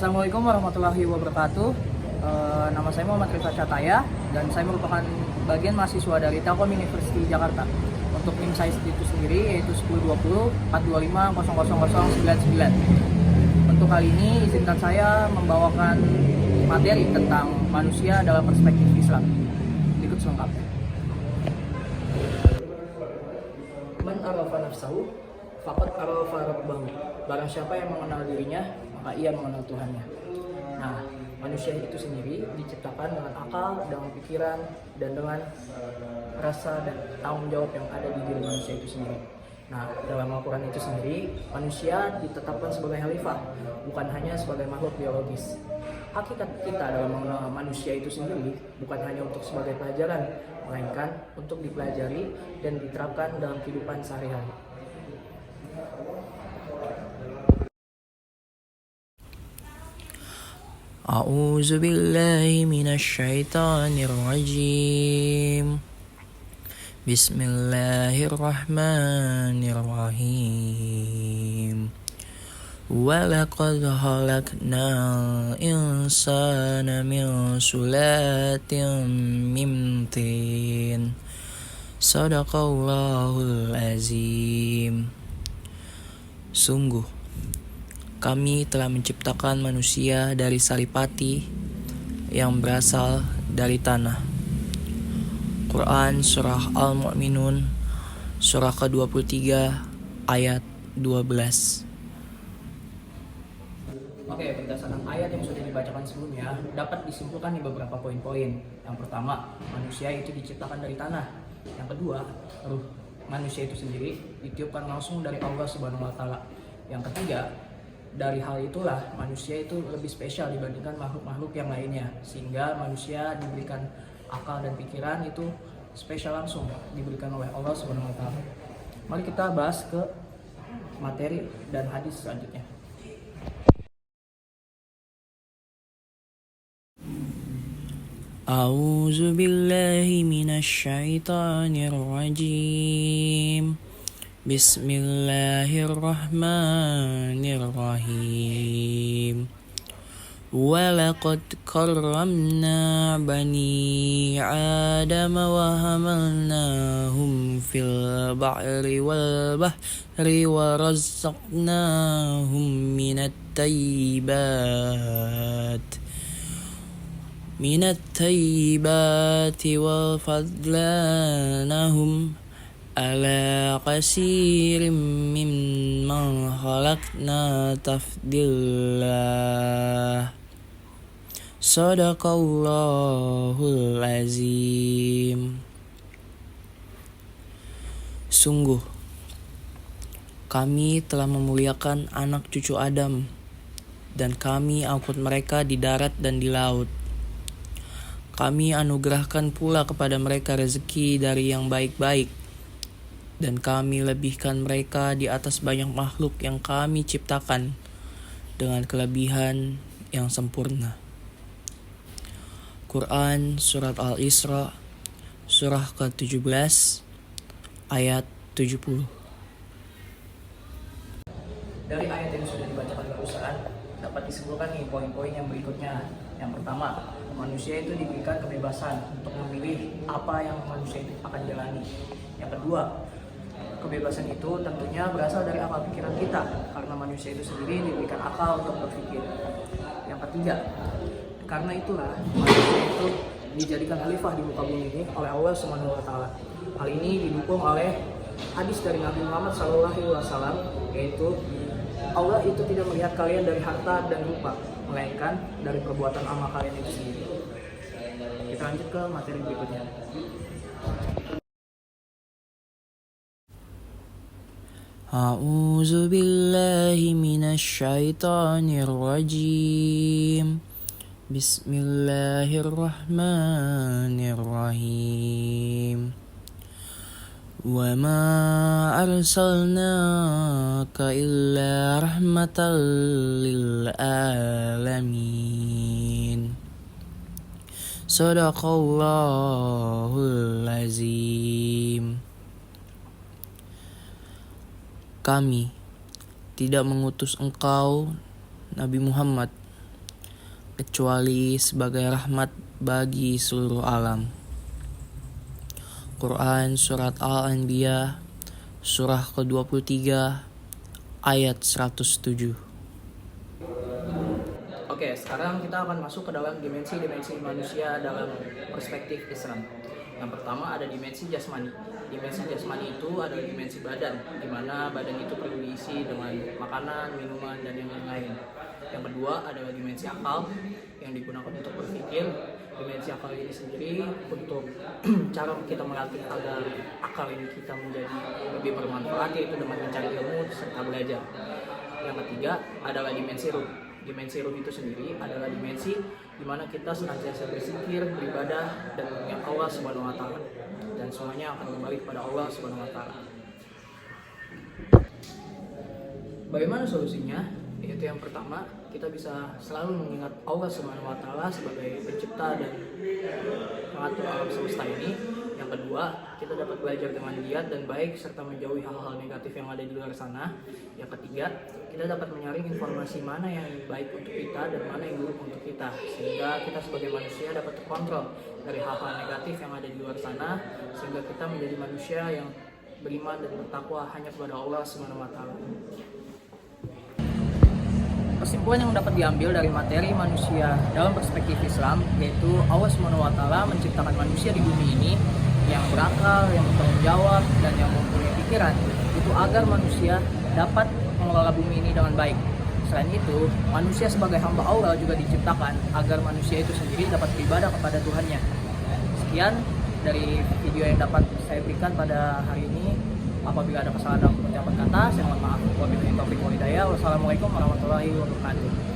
Assalamualaikum warahmatullahi wabarakatuh. Nama saya Muhammad Rifat Cataya dan saya merupakan bagian mahasiswa dari Telkom University Jakarta. Untuk NIM saya itu sendiri yaitu 1020 425 00099. Untuk kali ini izinkan saya membawakan materi tentang manusia dalam perspektif Islam. Berikut selengkapnya. Man arafa nafsahu faqad arafa rabbahu. Barang siapa yang mengenal dirinya, maka ia mengenal Tuhannya. Nah, manusia itu sendiri diciptakan dengan akal, dengan pikiran, dan dengan rasa dan tanggung jawab yang ada di diri manusia itu sendiri. Nah, dalam Al-Quran itu sendiri, manusia ditetapkan sebagai khalifah, bukan hanya sebagai makhluk biologis. Hakikat kita dalam mengenal manusia itu sendiri bukan hanya untuk sebagai pelajaran, melainkan untuk dipelajari dan diterapkan dalam kehidupan sehari-hari. أعوذ بالله من الشيطان الرجيم بسم الله الرحمن الرحيم ولقد خلقنا الإنسان من سلالة من طين صدق الله العظيم. Sungguh kami telah menciptakan manusia dari saripati yang berasal dari tanah. Quran Surah Al-Mu'minun Surah ke-23 ayat 12. Oke, berdasarkan ayat yang sudah dibacakan sebelumnya, dapat disimpulkan di beberapa poin-poin. Yang pertama, manusia itu diciptakan dari tanah. Yang kedua, ruh manusia itu sendiri ditiupkan langsung dari Allah Subhanahu wa Ta'ala. Yang ketiga, dari hal itulah manusia itu lebih spesial dibandingkan makhluk-makhluk yang lainnya, sehingga manusia diberikan akal dan pikiran itu spesial langsung diberikan oleh Allah Subhanahu wa Ta'ala. Mari kita bahas ke materi dan hadis selanjutnya. A'udzu billahi minasyaitonir rajim. Bismillahirrahmanirrahim. Walaqad karramna bani Adam wa hamalnahum fil bahri wal bahri wa razzaqnahum minat tayyibati wa fadlanahum ala kasirim mimman khalaqna tafdila. Sadaqallahul azim. Sungguh kami telah memuliakan anak cucu Adam, dan kami angkut mereka di darat dan di laut. Kami anugerahkan pula kepada mereka rezeki dari yang baik-baik, dan kami lebihkan mereka di atas banyak makhluk yang kami ciptakan dengan kelebihan yang sempurna. Quran Surat Al-Isra Surah ke-17 ayat 70. Dari ayat yang sudah dibacakan barusan, dapat disimpulkan nih poin-poin yang berikutnya. Yang pertama, manusia itu diberikan kebebasan untuk memilih apa yang manusia itu akan jalani. Yang kedua, kebebasan itu tentunya berasal dari akal pikiran kita, karena manusia itu sendiri diberikan akal untuk berpikir. Yang ketiga, karena itulah manusia itu dijadikan khalifah di muka bumi ini oleh Allah Subhanahu wa Ta'ala. Hal ini didukung oleh hadis dari Nabi Muhammad SAW, yaitu Allah itu tidak melihat kalian dari harta dan rupa, melainkan dari perbuatan amal kalian itu sendiri. Kita lanjut ke materi berikutnya. A'udzu billahi minasyaitonir rajim. Bismillahirrahmanirrahim. Wa ma arsalnaka illa rahmatan lil alamin. Sadaqallahul azim. Kami tidak mengutus engkau, Nabi Muhammad, kecuali sebagai rahmat bagi seluruh alam. Quran Surat Al-Anbiya Surah ke-23 ayat 107. Oke, sekarang kita akan masuk ke dalam dimensi-dimensi manusia dalam perspektif Islam. Yang pertama ada dimensi jasmani. Dimensi jasmani itu adalah dimensi badan, di mana badan itu perlu diisi dengan makanan, minuman, dan yang lain-lain. Yang kedua adalah dimensi akal yang digunakan untuk berpikir. Dimensi akal ini sendiri untuk cara kita melatih agar akal ini kita menjadi lebih bermanfaat, yaitu dengan mencari ilmu serta belajar. Yang ketiga adalah dimensi ruh. Dimensi ruh itu sendiri adalah dimensi di mana kita senantiasa berzikir, beribadah, dan mengingat Allah Subhanahu wa Ta'ala, dan semuanya akan kembali kepada Allah Subhanahu wa Ta'ala. Bagaimana solusinya? Yaitu yang pertama, kita bisa selalu mengingat Allah Subhanahu wa Ta'ala sebagai pencipta dan pengatur alam semesta ini. Yang kedua, kita dapat belajar dengan giat dan baik serta menjauhi hal-hal negatif yang ada di luar sana. Yang ketiga, kita dapat menyaring informasi mana yang baik untuk kita dan mana yang buruk untuk kita, sehingga kita sebagai manusia dapat terkontrol dari hal-hal negatif yang ada di luar sana, sehingga kita menjadi manusia yang beriman dan bertakwa hanya kepada Allah Subhanahu wa Ta'ala. Kesimpulan yang dapat diambil dari materi manusia dalam perspektif Islam, yaitu Allah Subhanahu wa Ta'ala menciptakan manusia di bumi ini yang berakal, yang bertanggung jawab, dan yang mempunyai pikiran, itu agar manusia dapat mengelola bumi ini dengan baik. Selain itu, manusia sebagai hamba Allah juga diciptakan agar manusia itu sendiri dapat beribadah kepada Tuhannya. Sekian dari video yang dapat saya berikan pada hari ini. Apabila ada kesalahan dalam ucapan kata, saya mohon maaf. Wabillahi taufiq wal hidayah. Wassalamualaikum warahmatullahi wabarakatuh.